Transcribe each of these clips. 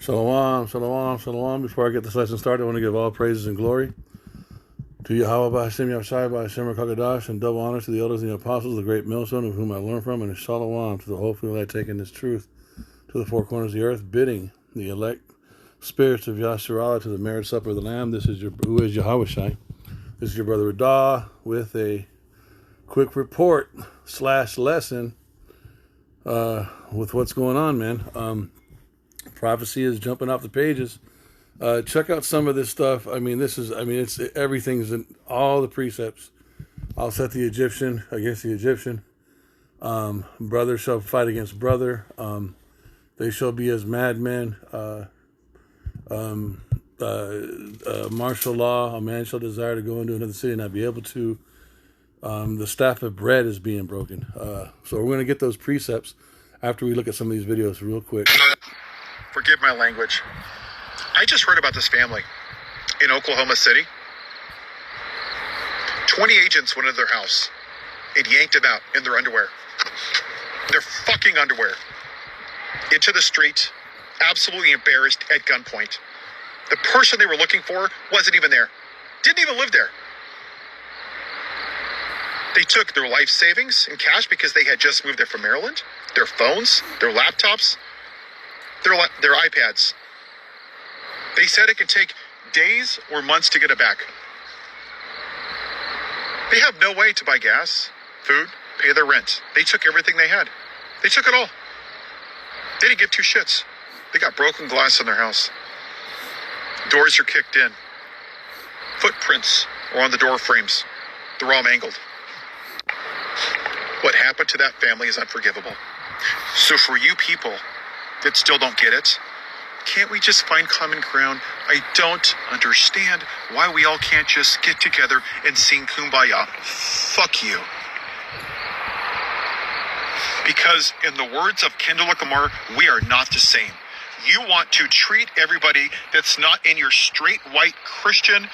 Shalom, shalom, shalom. Before I get this lesson started, I want to give all praises and glory to Yahweh by Hashem Yahshai by Hashem Kakadash, and double honor to the elders and the apostles, the great millstone of whom I learned from, and shalom to the whole field I take in this truth to the four corners of the earth, bidding the elect spirits of Yahshua to the marriage supper of the Lamb. This is who is Yahweh Shai. This is your brother Radah with a quick report / lesson with what's going on, man. Prophecy is jumping off the pages. Check out some of this stuff. It's everything's in all the precepts. I'll set the Egyptian against the Egyptian. Brother shall fight against brother. They shall be as madmen. Martial law. A man shall desire to go into another city and not be able to. The staff of bread is being broken. So we're going to get those precepts after we look at some of these videos real quick. Forgive my language. I just heard about this family in Oklahoma City. 20 agents went into their house and yanked them out in their underwear. Their fucking underwear. Into the street, absolutely embarrassed at gunpoint. The person they were looking for wasn't even there. Didn't even live there. They took their life savings in cash because they had just moved there from Maryland, their phones, their laptops, their iPads. They said it could take days or months to get it back. They have no way to buy gas, food, pay their rent. They took everything they had. They took it all. They didn't give two shits. They got broken glass in their house. Doors are kicked in. Footprints are on the door frames. They're all mangled. What happened to that family is unforgivable. So for you people that still don't get it, can't we just find common ground? I don't understand why we all can't just get together and sing Kumbaya. Fuck you. Because in the words of Kendall Lamar, we are not the same. You want to treat everybody that's not in your straight white Christian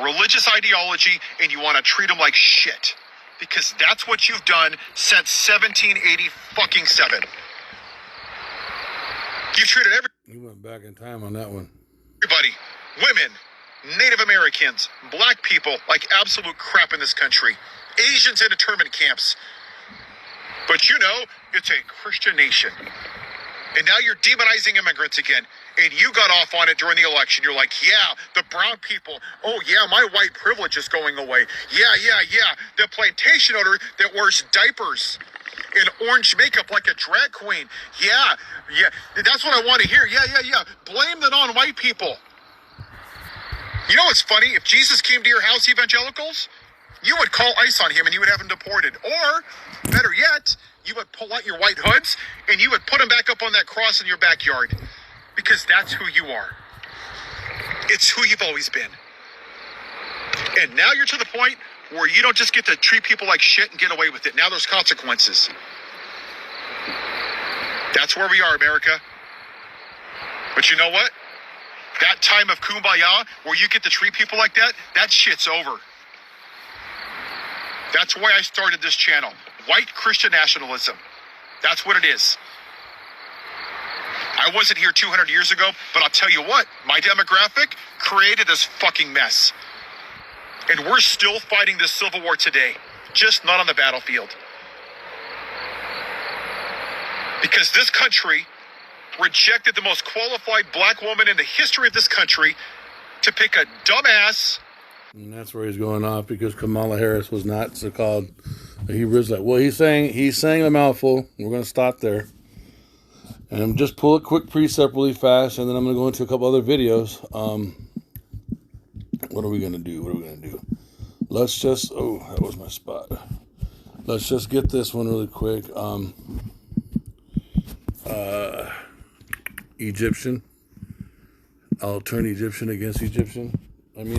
religious ideology, and you want to treat them like shit. Because that's what you've done since 1787. You've treated You went back in time on that one. everybody, women, Native Americans, black people, like absolute crap in this country. Asians in internment camps. But you know, it's a Christian nation. And now you're demonizing immigrants again. And you got off on it during the election. You're like, yeah, the brown people. Oh, yeah, my white privilege is going away. Yeah. The plantation owner that wears diapers and orange makeup like a drag queen. Yeah. That's what I want to hear. Yeah. Blame the non-white people. You know what's funny? If Jesus came to your house, evangelicals, you would call ICE on him and you would have him deported. Or, better yet, you would pull out your white hoods and you would put him back up on that cross in your backyard. Because that's who you are. It's who you've always been. And now you're to the point where you don't just get to treat people like shit and get away with it. Now there's consequences. That's where we are, America. But you know what? That time of Kumbaya, where you get to treat people like that, that shit's over. That's why I started this channel. White Christian nationalism. That's what it is. I wasn't here 200 years ago, but I'll tell you what, my demographic created this fucking mess. And we're still fighting this civil war today, just not on the battlefield. Because this country rejected the most qualified black woman in the history of this country to pick a dumbass. And that's where he's going off, because Kamala Harris was not so-called. He was like, well, he's saying a mouthful. We're going to stop there. And just pull a quick precept really fast, and then I'm going to go into a couple other videos. What are we going to do? Let's just, that was my spot. Let's just get this one really quick. Egyptian. I'll turn Egyptian against Egyptian. I mean,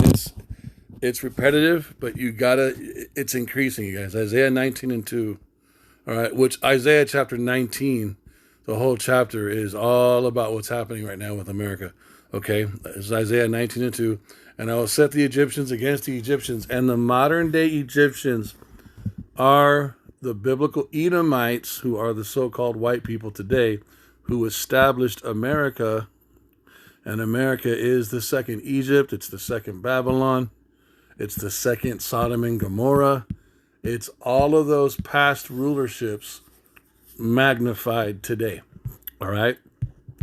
it's repetitive, but it's increasing, you guys. Isaiah 19:2. All right, which Isaiah chapter 19, the whole chapter is all about what's happening right now with America. Okay, it's Isaiah 19:2. And I will set the Egyptians against the Egyptians. And the modern day Egyptians are the biblical Edomites, who are the so-called white people today, who established America And America is the second Egypt. It's the second Babylon. It's the second Sodom and Gomorrah. It's all of those past rulerships magnified today. All right?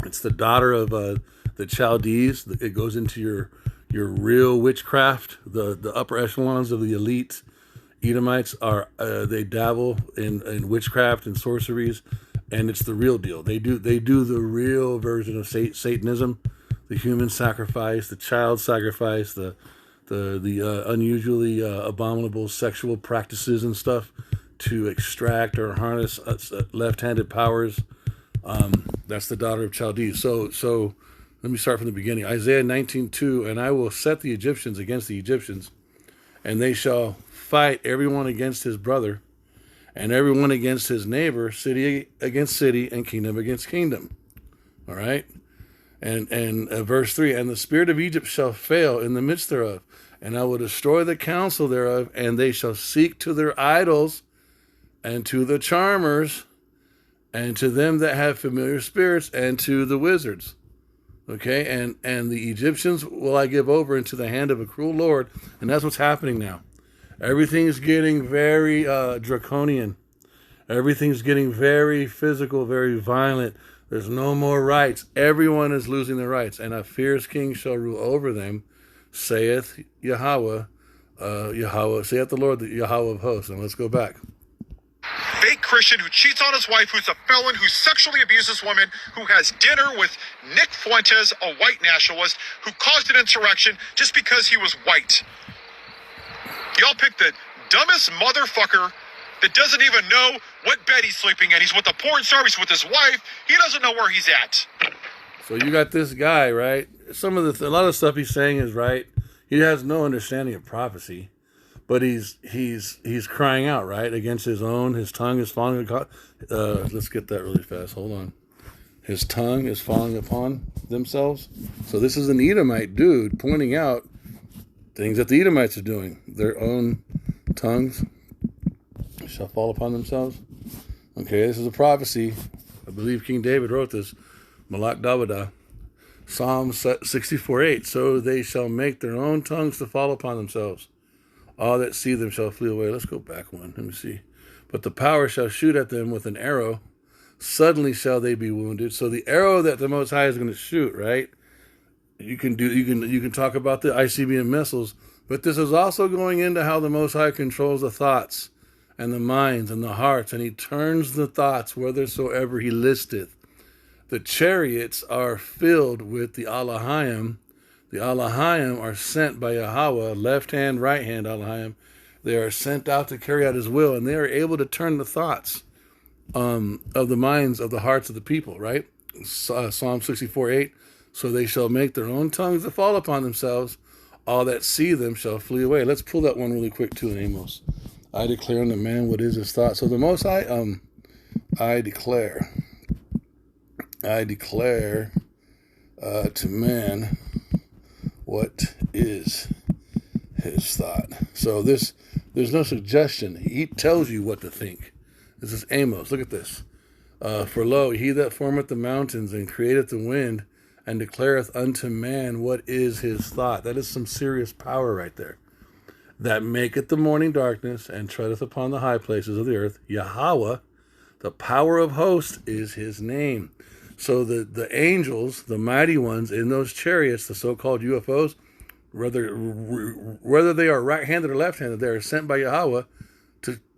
It's the daughter of the Chaldees. It goes into your real witchcraft. The upper echelons of the elite Edomites are they dabble in witchcraft and sorceries, and it's the real deal. They do the real version of Satanism, the human sacrifice, the child sacrifice, the unusually abominable sexual practices and stuff to extract or harness left-handed powers. That's the daughter of Chaldees. So let me start from the beginning. Isaiah 19:2, and I will set the Egyptians against the Egyptians, and they shall fight everyone against his brother, and everyone against his neighbor, city against city, and kingdom against kingdom. All right? And verse 3, and the spirit of Egypt shall fail in the midst thereof, and I will destroy the counsel thereof, and they shall seek to their idols, and to the charmers, and to them that have familiar spirits, and to the wizards. Okay, and the Egyptians will I give over into the hand of a cruel Lord, and that's what's happening now. Everything's getting very draconian. Everything's getting very physical, very violent. There's no more rights. Everyone is losing their rights, and a fierce king shall rule over them, saith Yahweh, saith the Lord, the Yahweh of hosts. And let's go back. Fake Christian who cheats on his wife, who's a felon, who sexually abuses women, who has dinner with Nick Fuentes, a white nationalist, who caused an insurrection just because he was white. Y'all picked the dumbest motherfucker that doesn't even know what bed he's sleeping in. He's with a porn star, he's with his wife. He doesn't know where he's at. So you got this guy, right? A lot of the stuff he's saying is right. He has no understanding of prophecy, but he's crying out, right, against his own. His tongue is falling. Let's get that really fast. Hold on. His tongue is falling upon themselves. So this is an Edomite dude pointing out things that the Edomites are doing. Their own tongues shall fall upon themselves. Okay, this is a prophecy. I believe King David wrote this. Malak Dawadah. Psalm 64:8. So they shall make their own tongues to fall upon themselves. All that see them shall flee away. Let's go back one. Let me see. But the power shall shoot at them with an arrow. Suddenly shall they be wounded. So the arrow that the Most High is going to shoot, right? You can talk about the ICBM missiles, but this is also going into how the Most High controls the thoughts and the minds and the hearts, and he turns the thoughts whithersoever he listeth. The chariots are filled with the Alahayim. The Alahayim are sent by Yahweh, left hand, right hand Alahayim. They are sent out to carry out his will, and they are able to turn the thoughts of the minds, of the hearts of the people, right? Psalm 64:8. So they shall make their own tongues to fall upon themselves. All that see them shall flee away. Let's pull that one really quick too in Amos. I declare unto man what is his thought. So the Most High, I declare to man what is his thought. So there's no suggestion. He tells you what to think. This is Amos. Look at this. For lo, he that formeth the mountains and createth the wind, and declareth unto man what is his thought. That is some serious power right there. That maketh the morning darkness, and treadeth upon the high places of the earth. Yahweh, the power of hosts, is his name. So the angels, the mighty ones in those chariots, the so-called UFOs, whether they are right-handed or left-handed, they are sent by Yahweh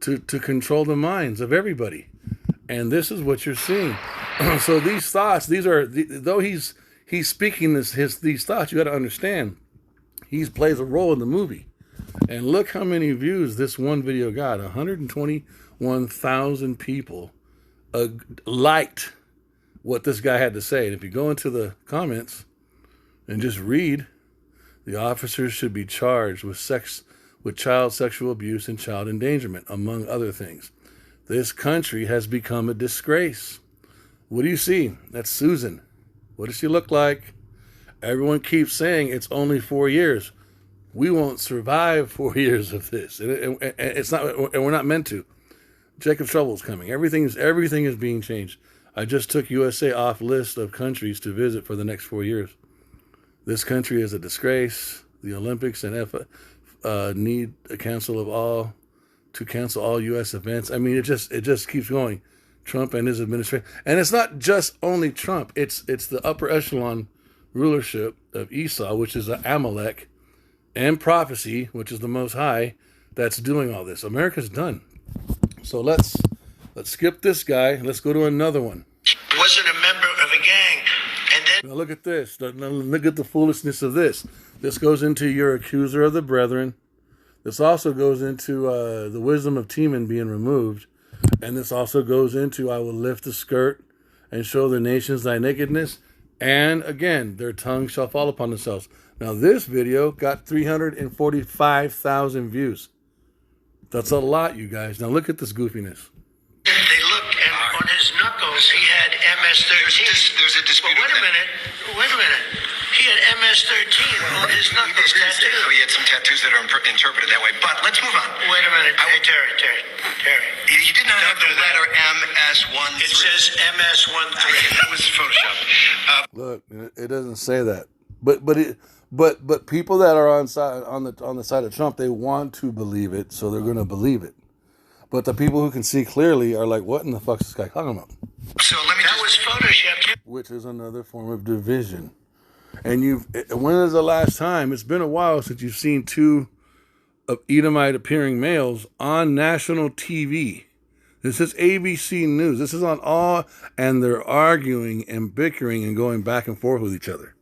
to control the minds of everybody. And this is what you're seeing. So these thoughts, though he's speaking these thoughts, you got to understand, he plays a role in the movie. And look how many views this one video got. 121,000 people liked what this guy had to say. And if you go into the comments and just read, the officers should be charged with child sexual abuse and child endangerment, among other things. This country has become a disgrace. What do you see? That's Susan. What does she look like? Everyone keeps saying it's only 4 years. We won't survive 4 years of this. And it's not, and we're not meant to. Jacob Trouble's coming. Everything is being changed. I just took USA off list of countries to visit for the next 4 years. This country is a disgrace. The Olympics and need a cancel all U.S. events. I mean, it just keeps going. Trump and his administration, and it's not just only Trump. It's the upper echelon rulership of Esau, which is Amalek, and prophecy, which is the Most High, that's doing all this. America's done. So let's skip this guy. Let's go to another one. Wasn't a member of a gang, and then now look at this. Now look at the foolishness of this. This goes into your accuser of the brethren. This also goes into the wisdom of Teman being removed. And this also goes into, I will lift the skirt and show the nations thy nakedness. And again, their tongues shall fall upon themselves. Now, this video got 345,000 views. That's a lot, you guys. Now, look at this goofiness. they looked, and on his knuckles he had MS-13. There's a dispute. But wait a minute. He had MS-13 on his knuckles tattooed. So he had some tattoos that are interpreted that way. But let's move on. Wait a minute. Hey, Terry. He did not have the do that. letter MS-13. It says MS-13. That was Photoshop. Look, it doesn't say that. But people that are on the side of Trump, they want to believe it, so they're going to believe it. But the people who can see clearly are like, what in the fuck is this guy talking about? So let me That was Photoshop. Which is another form of division. And when is the last time? It's been a while since you've seen two of Edomite appearing males on national TV. This is ABC News. This is on all, and they're arguing and bickering and going back and forth with each other.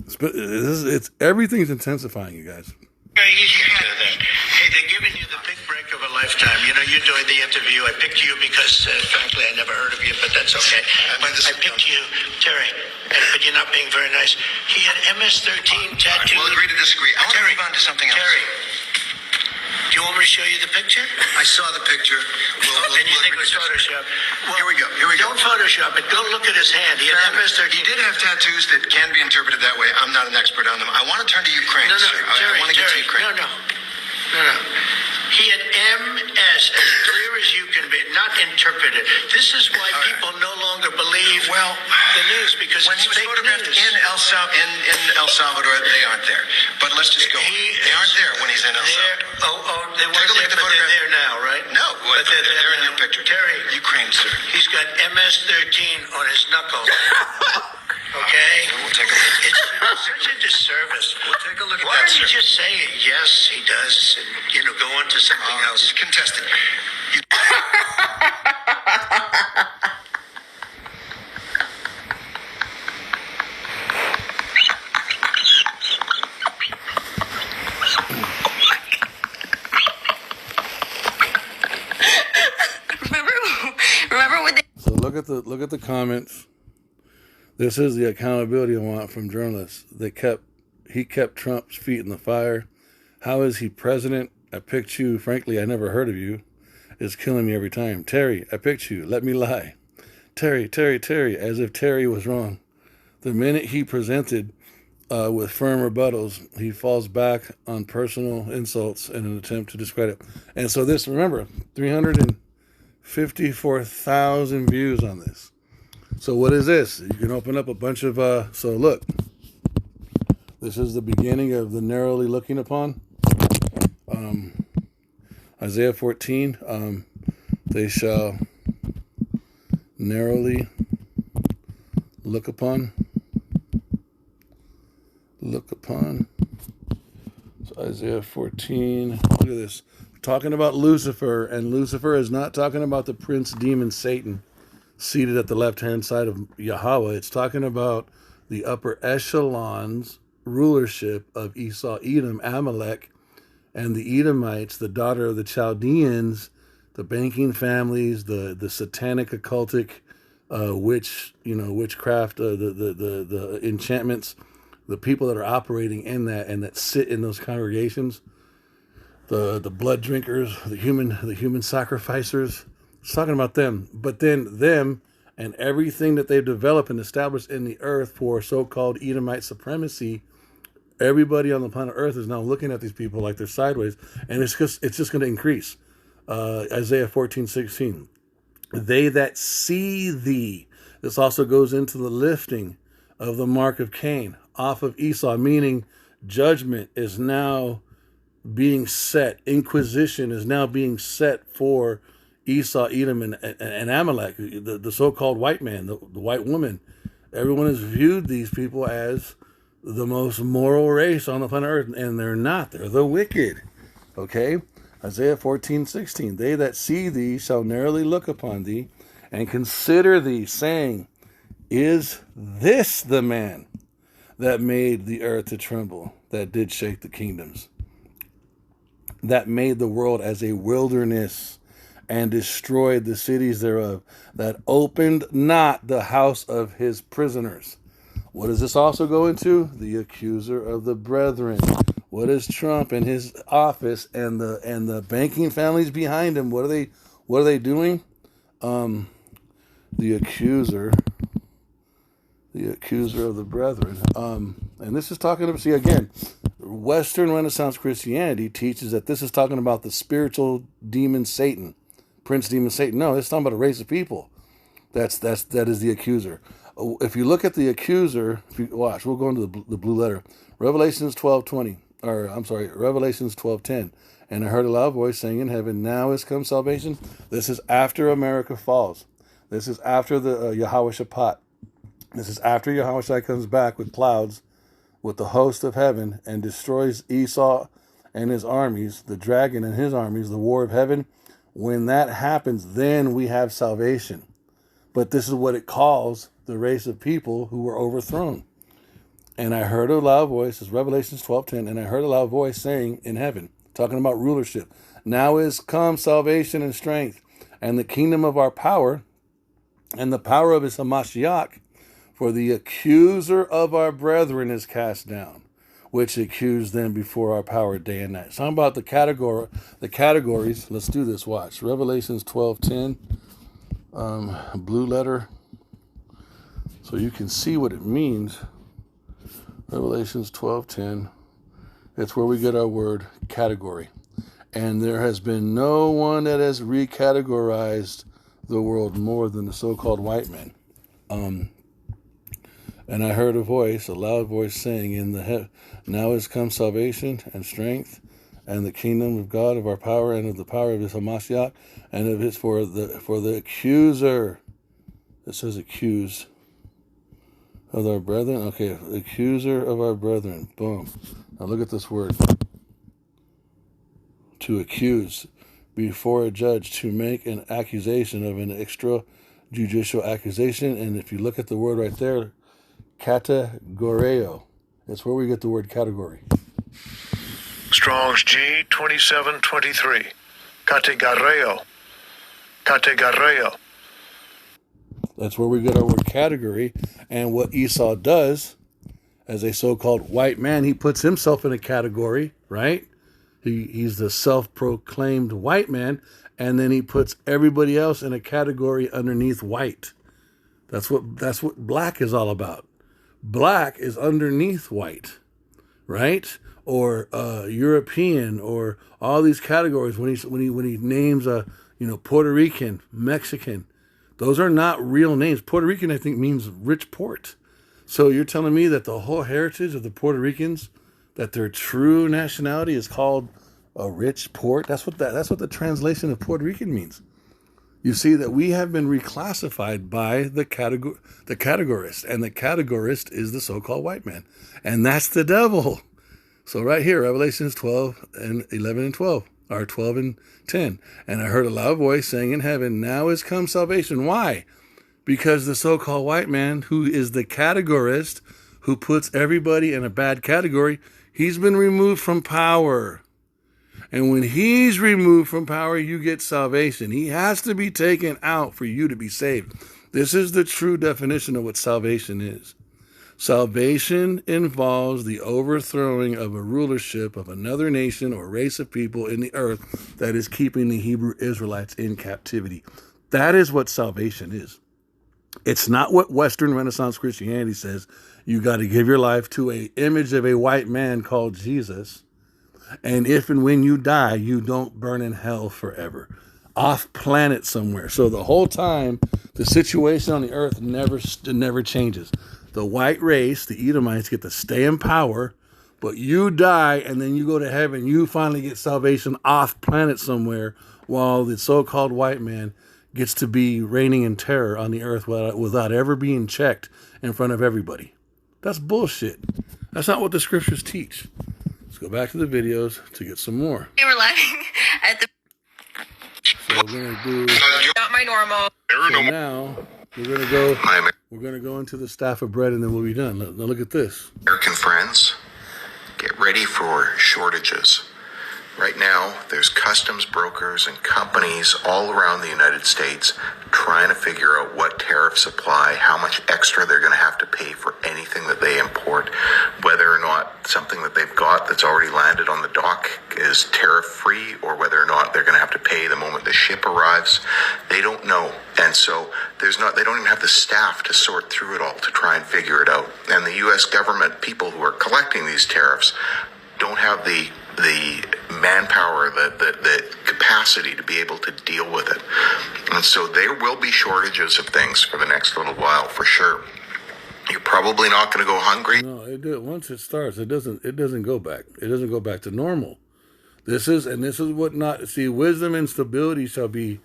It's everything's intensifying, you guys. Very easy to do that. Hey, they're giving you the big break of a lifetime. You know, you're doing the interview. I picked you because, frankly, I never heard of you, but that's okay. But I picked you, Terry, but you're not being very nice. He had MS-13 tattooed. We'll agree to disagree. I want to move on to something else. Terry, do you want me to show you the picture? I saw the picture. And you think it was Photoshop? Well, Here we go. Don't Photoshop it. Go look at his hand. He had MS-13. He did have tattoos that can be interpreted that way. I'm not an expert on them. I want to turn to Ukraine, No, sir. Terry, I want to get to Ukraine. No. He had MS, as clear as you can be, not interpreted. This is why people no longer believe the news, because When it's he was fake photographed news. in El Salvador, they aren't there. But let's just go. They aren't there when he's in El Salvador. They weren't there, but they're there now, right? No, but they're in now. your picture. Terry, Ukraine, sir. he's got MS-13 on his knuckles. Okay? We'll take a look. It's such a disservice. We'll take a look at Why that, don't you sir. just say, yes, he does, and, go on to something else? It's contested. Remember when they... So look at the comments. This is the accountability I want from journalists. He kept Trump's feet in the fire. How is he president? I picked you. Frankly, I never heard of you. It's killing me every time. Terry, I picked you. Let me lie. Terry, as if Terry was wrong. The minute he presented with firm rebuttals, he falls back on personal insults in an attempt to discredit. And so this, remember, 354,000 views on this. So what is this? You can open up a bunch of, so look, this is the beginning of the narrowly looking upon. Isaiah 14, they shall narrowly look upon. So Isaiah 14, look at this. Talking about Lucifer, and Lucifer is not talking about the prince demon Satan seated at the left-hand side of Yahweh. It's talking about the upper echelons rulership of Esau, Edom, Amalek, and the Edomites, the daughter of the Chaldeans, the banking families, the satanic occultic witchcraft, the enchantments, the people that are operating in that and that sit in those congregations, the blood drinkers, the human sacrificers. It's talking about them. But then them and everything that they've developed and established in the earth for so-called Edomite supremacy, everybody on the planet Earth is now looking at these people like they're sideways, and it's just going to increase. Isaiah 14:16. They that see thee. This also goes into the lifting of the mark of Cain off of Esau, meaning judgment is now being set. Inquisition is now being set for Esau, Edom, and Amalek, the so-called white man, the white woman. Everyone has viewed these people as the most moral race on the planet Earth, and they're not. They're the wicked. Okay? Isaiah 14:16. They that see thee shall narrowly look upon thee, and consider thee, saying, is this the man that made the earth to tremble, that did shake the kingdoms, that made the world as a wilderness, and destroyed the cities thereof, that opened not the house of his prisoners? What does this also go into? The accuser of the brethren. What is Trump and his office and the banking families behind him? What are they doing? The accuser of the brethren. And this is talking about, see, again, Western Renaissance Christianity teaches that this is talking about the spiritual demon Satan, Prince Demon Satan. No, it's talking about a race of people. That is the accuser. If you look at the accuser, if you watch, we'll go into the blue letter. Revelations 12:10. And I heard a loud voice saying in heaven, now is come salvation. This is after America falls. This is after the Yahweh Shaphat. This is after Yahweh comes back with clouds, with the host of heaven, and destroys Esau and his armies, the dragon and his armies, the war of heaven. When that happens, then we have salvation. But this is what it calls the race of people who were overthrown. And I heard a loud voice, it's Revelations 12:10, and I heard a loud voice saying in heaven, talking about rulership, now is come salvation and strength, and the kingdom of our power, and the power of his Hamashiach, for the accuser of our brethren is cast down, which accused them before our power day and night. Talking about the categories. Let's do this. Watch Revelations 12:10, blue letter, so you can see what it means. Revelations 12:10. It's where we get our word category, and there has been no one that has recategorized the world more than the so-called white men. And I heard a loud voice saying in the heaven, now is come salvation and strength, and the kingdom of God, of our power, and of the power of his Hamashiach, and of his for the accuser. It says accuse of our brethren. Okay, accuser of our brethren. Boom. Now look at this word. To accuse before a judge, to make an accusation of an extrajudicial accusation. And if you look at the word right there, categoreo. That's where we get the word category. Strong's G 2723. Categoreo. Categoreo. That's where we get our word category. And what Esau does, as a so-called white man, he puts himself in a category, right? He's the self-proclaimed white man, and then he puts everybody else in a category underneath white. That's what black is all about. Black is underneath white, right? Or European, or all these categories. When he names Puerto Rican, Mexican, those are not real names. Puerto Rican, I think, means rich port. So you're telling me that the whole heritage of the Puerto Ricans, that their true nationality is called a rich port? That's what the translation of Puerto Rican means. You see that we have been reclassified by the categorist, and the categorist is the so-called white man, and that's the devil. So right here, Revelations 12:11 and 12, or 12 and 10. And I heard a loud voice saying in heaven, now is come salvation. Why? Because the so-called white man, who is the categorist, who puts everybody in a bad category, he's been removed from power. And when he's removed from power, you get salvation. He has to be taken out for you to be saved. This is the true definition of what salvation is. Salvation involves the overthrowing of a rulership of another nation or race of people in the earth that is keeping the Hebrew Israelites in captivity. That is what salvation is. It's not what Western Renaissance Christianity says. You got to give your life to an image of a white man called Jesus. And if and when you die, you don't burn in hell forever, off planet somewhere. So the whole time, the situation on the earth never changes. the white race, the Edomites, get to stay in power, but you die and then you go to heaven. You finally get salvation off planet somewhere, while the so-called white man gets to be reigning in terror on the earth without ever being checked in front of everybody. That's bullshit. That's not what the scriptures teach. Let's go back to the videos to get some more. They were laughing at the. So we're gonna do. Not my normal. So now we're gonna go into the staff of bread, and then we'll be done. Now look at this. American friends, get ready for shortages. Right now, there's customs brokers and companies all around the United States trying to figure out what tariffs apply, how much extra they're going to have to pay for anything that they import, whether or not something that they've got that's already landed on the dock is tariff-free, or whether or not they're going to have to pay the moment the ship arrives. They don't know. And so they don't even have the staff to sort through it all to try and figure it out. And the U.S. government, people who are collecting these tariffs, don't have the manpower, the capacity to be able to deal with it. And so there will be shortages of things for the next little while, for sure. You're probably not going to go hungry. No, once it starts, it doesn't go back. It doesn't go back to normal. This is what not see. Wisdom and stability shall be.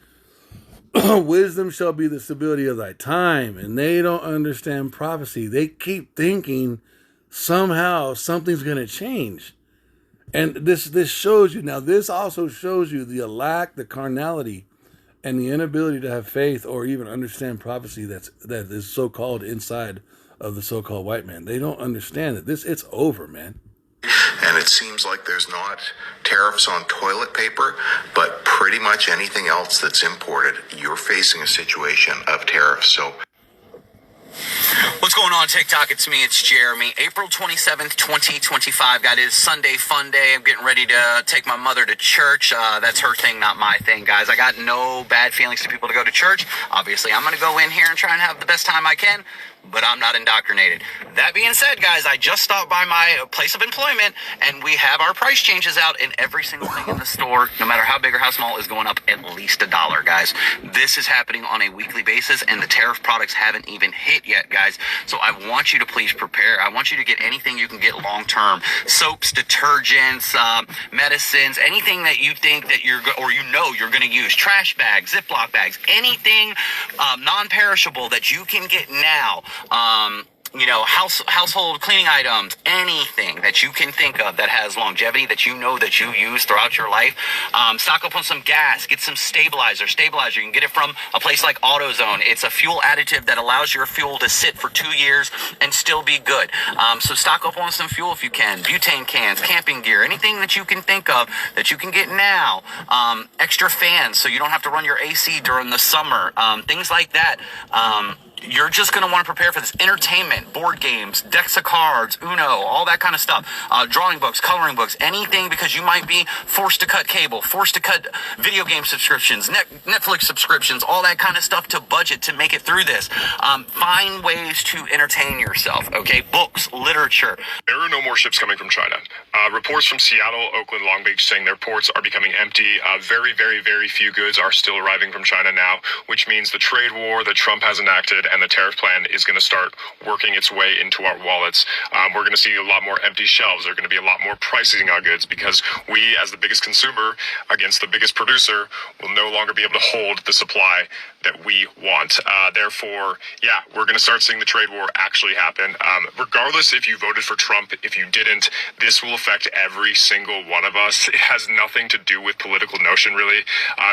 Wisdom shall be the stability of thy time, and they don't understand prophecy. They keep thinking somehow something's going to change. And this shows you. Now, this also shows you the lack, the carnality, and the inability to have faith or even understand prophecy that is so-called inside of the so-called white man. They don't understand that it's over, man. And it seems like there's not tariffs on toilet paper, but pretty much anything else that's imported, you're facing a situation of tariffs. So what's going on, TikTok? It's me, it's Jeremy. April 27th, 2025. Got it. Sunday fun day. I'm getting ready to take my mother to church. That's her thing, not my thing, guys. I got no bad feelings to people to go to church. Obviously, I'm going to go in here and try and have the best time I can, but I'm not indoctrinated. That being said, guys, I just stopped by my place of employment, and we have our price changes out, and every single thing in the store, no matter how big or how small, is going up at least $1, guys. This is happening on a weekly basis, and the tariff products haven't even hit yet, guys. So I want you to please prepare. I want you to get anything you can get long-term. Soaps, detergents, medicines, anything that you think that you're going to use. Trash bags, Ziploc bags, anything non-perishable that you can get now. Household cleaning items, anything that you can think of that has longevity that you know that you use throughout your life. Stock up on some gas, get some stabilizer. You can get it from a place like AutoZone. It's a fuel additive that allows your fuel to sit for 2 years and still be good. So stock up on some fuel if you can. Butane cans, camping gear, anything that you can think of that you can get now. Extra fans so you don't have to run your AC during the summer. Things like that. You're just going to want to prepare for this. Entertainment, board games, decks of cards, Uno, all that kind of stuff. Drawing books, coloring books, anything, because you might be forced to cut cable, forced to cut video game subscriptions, Netflix subscriptions, all that kind of stuff to budget to make it through this. Find ways to entertain yourself, okay? Books, literature. There are no more ships coming from China. Reports from Seattle, Oakland, Long Beach saying their ports are becoming empty. Very, very, very few goods are still arriving from China now, which means the trade war that Trump has enacted and the tariff plan is going to start working its way into our wallets. We're going to see a lot more empty shelves. There are going to be a lot more pricing on goods because we, as the biggest consumer against the biggest producer, will no longer be able to hold the supply that we want. Therefore, we're going to start seeing the trade war actually happen. Regardless if you voted for Trump, if you didn't, this will affect every single one of us. It has nothing to do with political notion, really.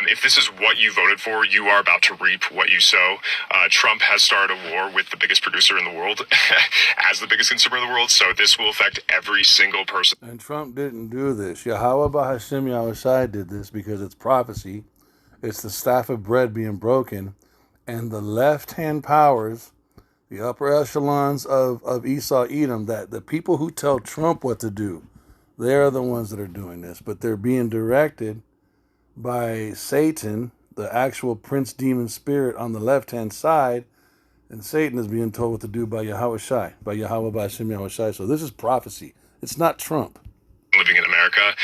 If this is what you voted for, you are about to reap what you sow. Trump has started a war with the biggest producer in the world as the biggest consumer in the world, so this will affect every single person. And Trump didn't do this. Yahweh Bahashim Yahushai did this because it's prophecy. It's the staff of bread being broken, and the left-hand powers, the upper echelons of Esau, Edom, that the people who tell Trump what to do, they're the ones that are doing this, but they're being directed by Satan, the actual prince demon spirit on the left-hand side, and Satan is being told what to do by Yahweh Shai, by Yahweh Bahashim Yahushai. So this is prophecy. It's not Trump. Living in America,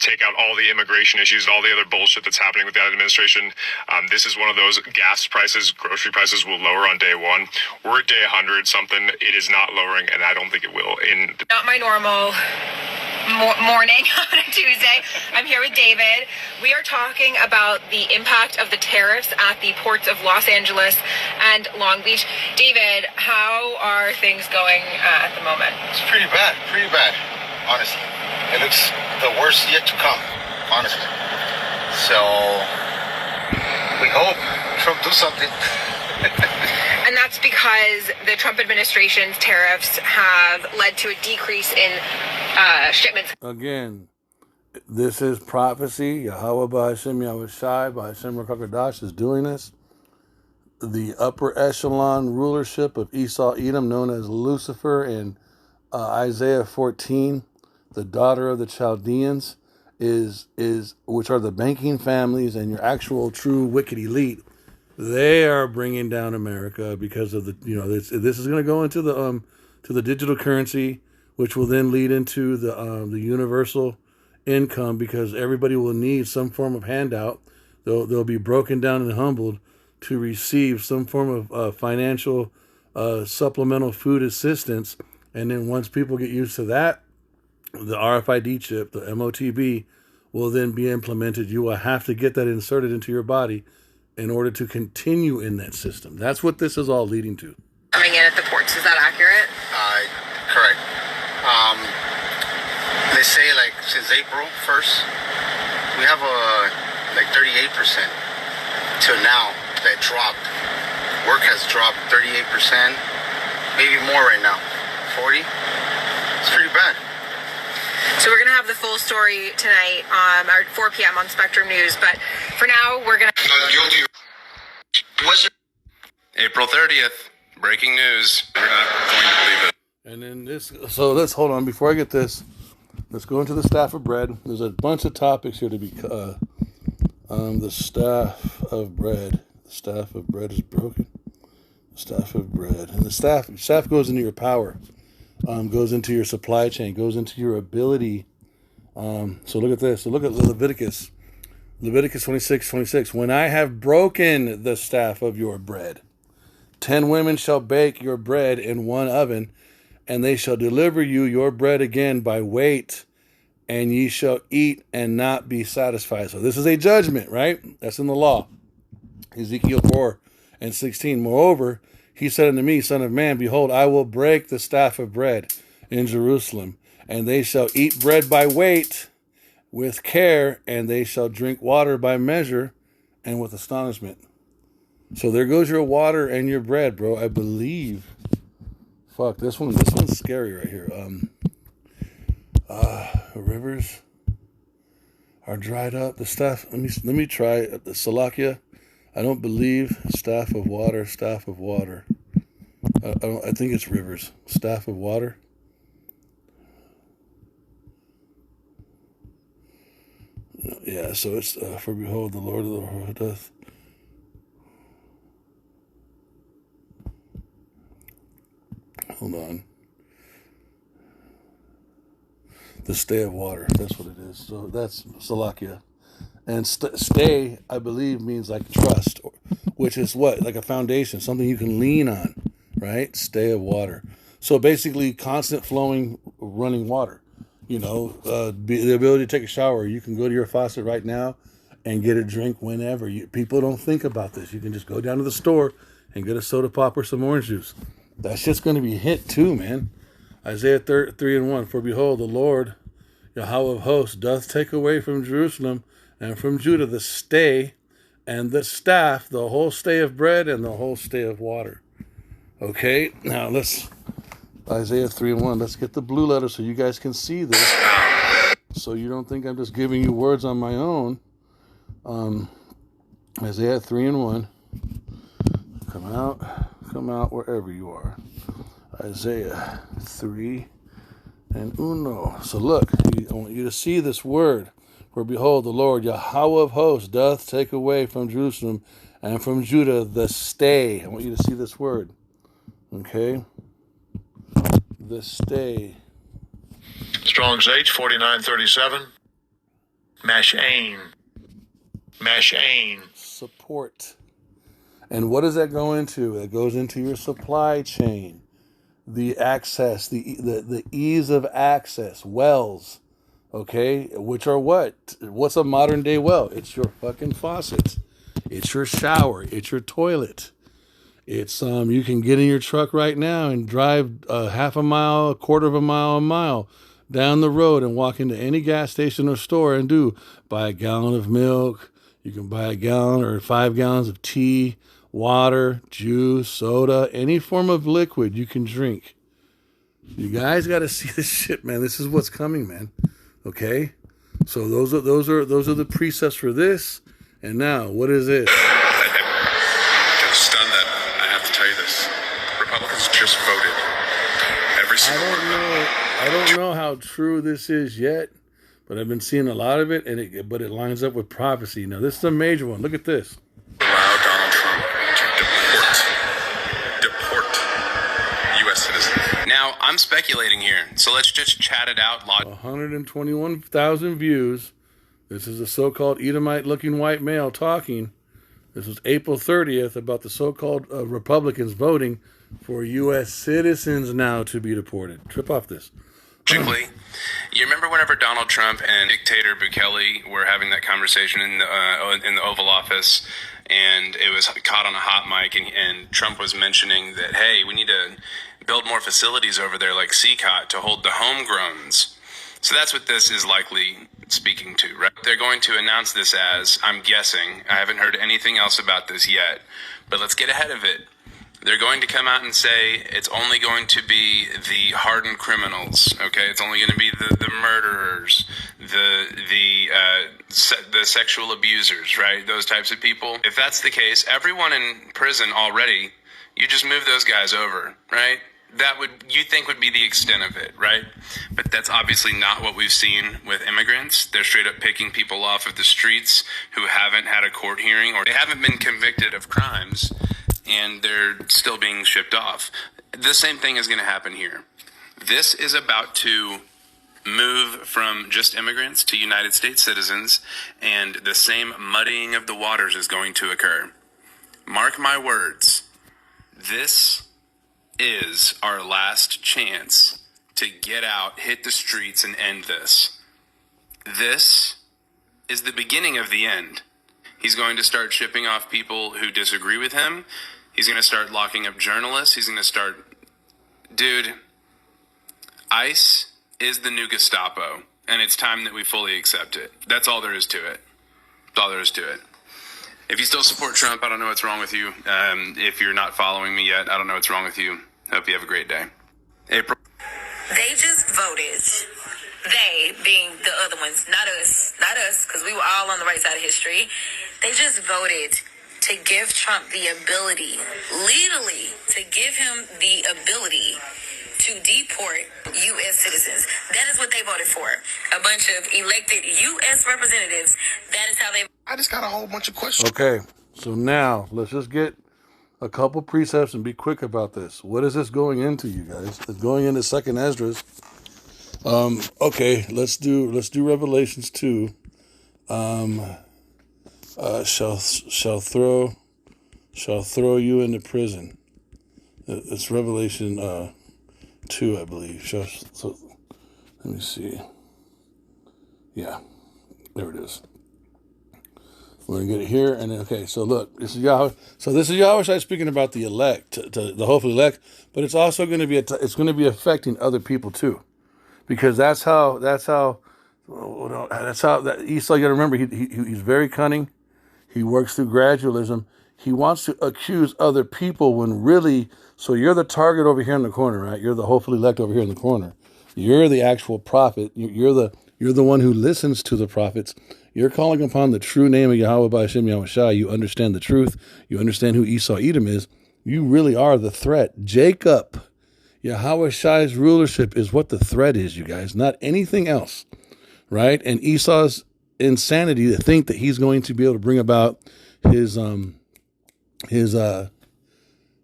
take out all the immigration issues, all the other bullshit that's happening with that administration. This is one of those. Gas prices, grocery prices will lower on day one. We're at day 100 something. It is not lowering, and I don't think it will. Not my normal morning on a Tuesday. I'm here with David. We are talking about the impact of the tariffs at the ports of Los Angeles and Long Beach. David, how are things going at the moment? It's pretty bad, honestly. It looks the worst yet to come, honestly. So we hope Trump do something. And that's because the Trump administration's tariffs have led to a decrease in shipments. Again, this is prophecy. Yahweh Ba'ashem Yahushai Ba'ashem Rakakadash is doing this. The upper echelon rulership of Esau Edom, known as Lucifer in Isaiah 14, the daughter of the Chaldeans, is which are the banking families and your actual true wicked elite. They are bringing down America because of the, this is going to go into the to the digital currency, which will then lead into the universal income, because everybody will need some form of handout. They'll be broken down and humbled to receive some form of financial supplemental food assistance. And then once people get used to that, the RFID chip, the MOTB, will then be implemented. You will have to get that inserted into your body in order to continue in that system. That's what this is all leading to. Coming in at the ports, is that accurate? Correct. They say since April 1st, we have 38% till now that dropped. Work has dropped 38%, maybe more right now. 40. It's pretty bad. So we're going to have the full story tonight at 4 p.m. on Spectrum News. But for now, we're going to... Not guilty. Was it? April 30th. Breaking news. We're not going to believe it. And then so let's hold on. Before I get this, let's go into the staff of bread. There's a bunch of topics here to be... the staff of bread. The staff of bread is broken. The staff of bread. And the staff goes into your power. Goes into your supply chain, goes into your ability. So look at this. So look at Leviticus 26:26. When I have broken the staff of your bread, 10 women shall bake your bread in one oven, and they shall deliver you your bread again by weight, and ye shall eat and not be satisfied. So this is a judgment, right? That's in the law. Ezekiel 4:16. Moreover, he said unto me, Son of man, behold, I will break the staff of bread in Jerusalem, and they shall eat bread by weight with care, and they shall drink water by measure and with astonishment. So there goes your water and your bread, bro. I believe. Fuck, this one's scary right here. Rivers are dried up. The staff, let me try the Salakia. I don't believe staff of water. I think it's rivers. Staff of water. Yeah, so it's for behold, the Lord of the Lord doth. Hold on. The stay of water. That's what it is. So that's Salakia. And stay, I believe, means like trust, which is what? Like a foundation, something you can lean on, right? Stay of water. So basically constant flowing, running water. The ability to take a shower. You can go to your faucet right now and get a drink whenever. People don't think about this. You can just go down to the store and get a soda pop or some orange juice. That shit's going to be hit too, man. Isaiah 3:1. For behold, the Lord, Yahweh of hosts, doth take away from Jerusalem and from Judah the stay and the staff, the whole stay of bread and the whole stay of water. Okay, now Isaiah 3:1. Let's get the blue letter so you guys can see this. So you don't think I'm just giving you words on my own. Isaiah 3:1. Come out wherever you are. Isaiah 3:1. So look, I want you to see this word. For behold, the Lord, Yahweh of hosts, doth take away from Jerusalem and from Judah the stay. I want you to see this word. Okay? The stay. Strong's H, 4937. Mashane. Mashane. Support. And what does that go into? It goes into your supply chain, the access, the ease of access, wells, okay? Which are what? What's a modern day well? It's your fucking faucet. It's your shower. It's your toilet. It's you can get in your truck right now and drive half a mile, a quarter of a mile down the road and walk into any gas station or store and buy a gallon of milk. You can buy a gallon or 5 gallons of tea, water, juice, soda, any form of liquid you can drink. You guys got to see this shit, man. This is what's coming, man. Okay? So those are the precepts for this. And now, what is it? I'm stunned that I have to tell you this. Republicans just voted. Every single one of them. I don't know how true this is yet, but I've been seeing a lot of it, but it lines up with prophecy. Now, this is a major one. Look at this. Allow Donald Trump to deport U.S. citizens. Now, I'm speculating here, so let's just chat it out. 121,000 views. This is a so-called Edomite-looking white male talking. This was April 30th about the so-called Republicans voting for U.S. citizens now to be deported. Trip off this. Logically, you remember whenever Donald Trump and dictator Bukele were having that conversation in the Oval Office, and it was caught on a hot mic, and Trump was mentioning that, hey, we need to build more facilities over there like CCOT to hold the homegrowns. So that's what this is likely speaking to, right? They're going to announce this as, I'm guessing, I haven't heard anything else about this yet, but let's get ahead of it. They're going to come out and say it's only going to be the hardened criminals, okay? It's only going to be the murderers, the sexual abusers, right? Those types of people. If that's the case, everyone in prison already, you just move those guys over, right? That you think would be the extent of it, right? But that's obviously not what we've seen with immigrants. They're straight up picking people off of the streets who haven't had a court hearing or they haven't been convicted of crimes, and they're still being shipped off. The same thing is going to happen here. This is about to move from just immigrants to United States citizens, and the same muddying of the waters is going to occur. Mark my words. This is our last chance to get out, hit the streets, and end this. This is the beginning of the end. He's going to start shipping off people who disagree with him. He's going to start locking up journalists. He's going to start... Dude, ICE is the new Gestapo, and it's time that we fully accept it. That's all there is to it. That's all there is to it. If you still support Trump, I don't know what's wrong with you. If you're not following me yet, I don't know what's wrong with you. Hope you have a great day. April. They just voted. They being the other ones, not us, because we were all on the right side of history. They just voted to give Trump the ability, legally, to give him the ability to deport U.S. citizens. That is what they voted for. A bunch of elected U.S. representatives. That is how they... I just got a whole bunch of questions. Okay, so now let's just get a couple precepts and be quick about this. What is this going into, you guys? It's going into 2nd Esdras. Okay, let's do Revelations 2. Shall throw you into prison. It's Revelation 2, I believe. So let me see. Yeah, there it is. We're gonna get it here, and then, okay. So look, this is Yahweh. So this is Yahweh speaking about the elect, to the hopefully elect, but it's also going to be it's going to be affecting other people too, because that's how that Esau. You got to remember, he's very cunning. He works through gradualism. He wants to accuse other people when really. So you're the target over here in the corner, right? You're the hopefully elect over here in the corner. You're the actual prophet. You're the one who listens to the prophets. You're calling upon the true name of Yahweh by Hashem Yahushua. You understand the truth. You understand who Esau Edom is. You really are the threat. Jacob, Yahushai's rulership is what the threat is, you guys, not anything else, right? And Esau's insanity to think that he's going to be able to bring about his God,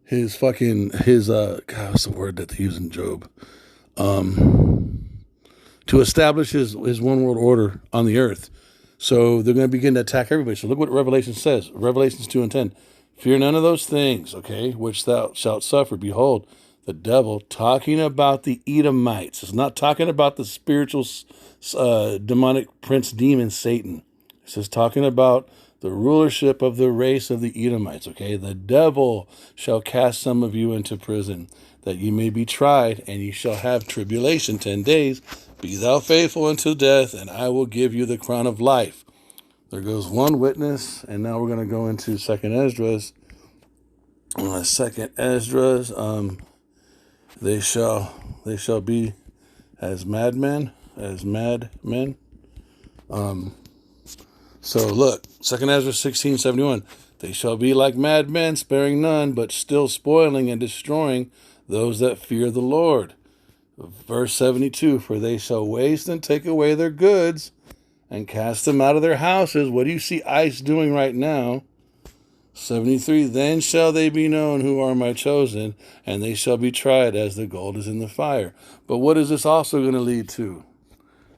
what's the word that they use in Job? To establish his one world order on the earth. So they're going to begin to attack everybody. So look what Revelation says. Revelations 2:10. Fear none of those things, okay, which thou shalt suffer. Behold, the devil, talking about the Edomites. It's not talking about the spiritual demonic prince demon Satan. It's just talking about the rulership of the race of the Edomites, okay? The devil shall cast some of you into prison, that ye may be tried, and ye shall have tribulation 10 days. Be thou faithful unto death, and I will give you the crown of life. There goes one witness, and now we're going to go into Second Esdras. Second Esdras, they shall be as madmen. So look, Second Esdras 16:71. They shall be like madmen, sparing none, but still spoiling and destroying those that fear the Lord. Verse 72. For they shall waste and take away their goods, and cast them out of their houses. What do you see ICE doing right now? 73, then shall they be known who are my chosen, and they shall be tried as the gold is in the fire. But what is this also going to lead to?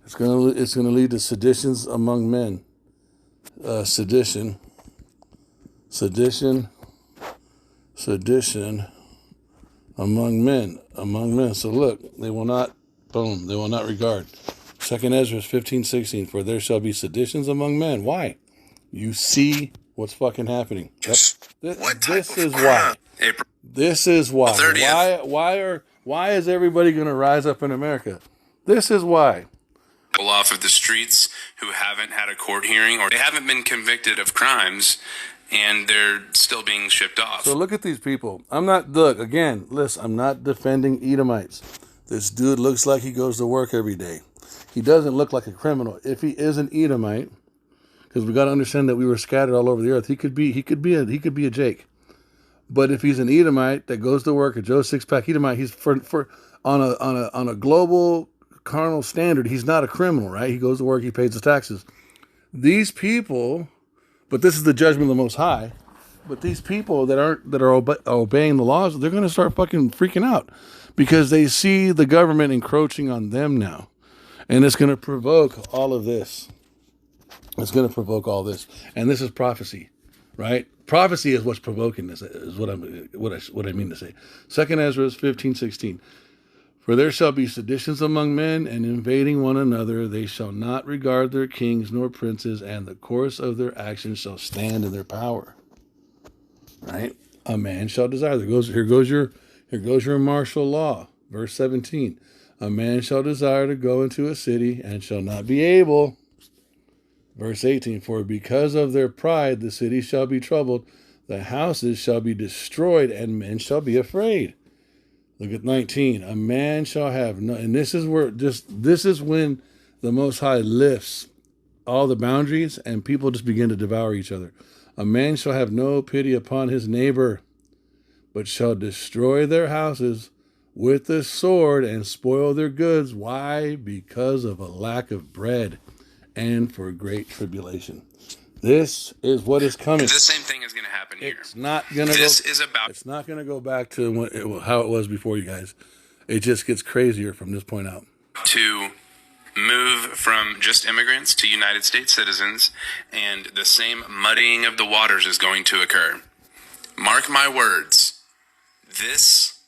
It's going to lead to seditions among men. Sedition among men. So look, they will not regard. Second Ezra 15:16, for there shall be seditions among men. Why? You see what's fucking happening. This is why. This is why. 30th. Why is everybody going to rise up in America? This is why. Off of the streets who haven't had a court hearing or they haven't been convicted of crimes, and they're still being shipped off. So look at these people. I'm not defending Edomites. This dude looks like he goes to work every day. He doesn't look like a criminal. If he is an Edomite, because we got to understand that we were scattered all over the earth. He could be a Jake. But if he's an Edomite that goes to work, a Joe Six-Pack Edomite, he's on a global carnal standard, he's not a criminal, right? He goes to work, he pays his taxes. These people, but this is the judgment of the Most High. But these people that are obeying the laws, they're going to start fucking freaking out because they see the government encroaching on them now, and it's going to provoke all of this. It's going to provoke all this, and this is prophecy, right? Prophecy is what's provoking this. Is what I mean to say. Second Ezra 15:16. For there shall be seditions among men, and invading one another. They shall not regard their kings nor princes, and the course of their actions shall stand in their power. Right? A man shall desire. Here goes your martial law. Verse 17. A man shall desire to go into a city, and shall not be able. Verse 18, for because of their pride the city shall be troubled, the houses shall be destroyed, and men shall be afraid. Look at 19, a man shall have no, and this is when the Most High lifts all the boundaries and people just begin to devour each other. A man shall have no pity upon his neighbor, but shall destroy their houses with the sword and spoil their goods. Why? Because of a lack of bread and for great tribulation. This is what is coming. The same thing is going to happen here. It's not going to It's not going to go back to how it was before, you guys. It just gets crazier from this point out. To move from just immigrants to United States citizens, and the same muddying of the waters is going to occur. Mark my words. This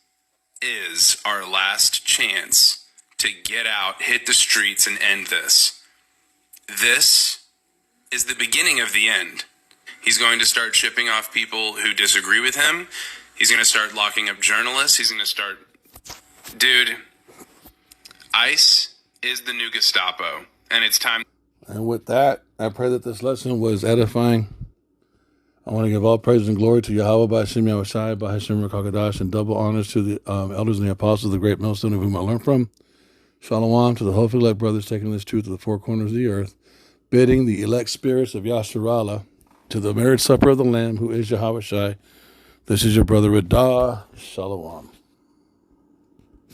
is our last chance to get out, hit the streets, and end this. This is the beginning of the end. He's going to start shipping off people who disagree with him. He's going to start locking up journalists. He's going to start... Dude, ICE is the new Gestapo, and it's time... And with that, I pray that this lesson was edifying. I want to give all praise and glory to Yahweh, B'Hashem Yahushai, B'Hashem Rakakadash, and double honors to the elders and the apostles, the great millstone of whom I learned from. Shalom to the hopefully elect brothers taking this truth to the four corners of the earth, bidding the elect spirits of Yasharallah to the marriage supper of the Lamb, who is Yahweh Shai. This is your brother Radah. Shalom.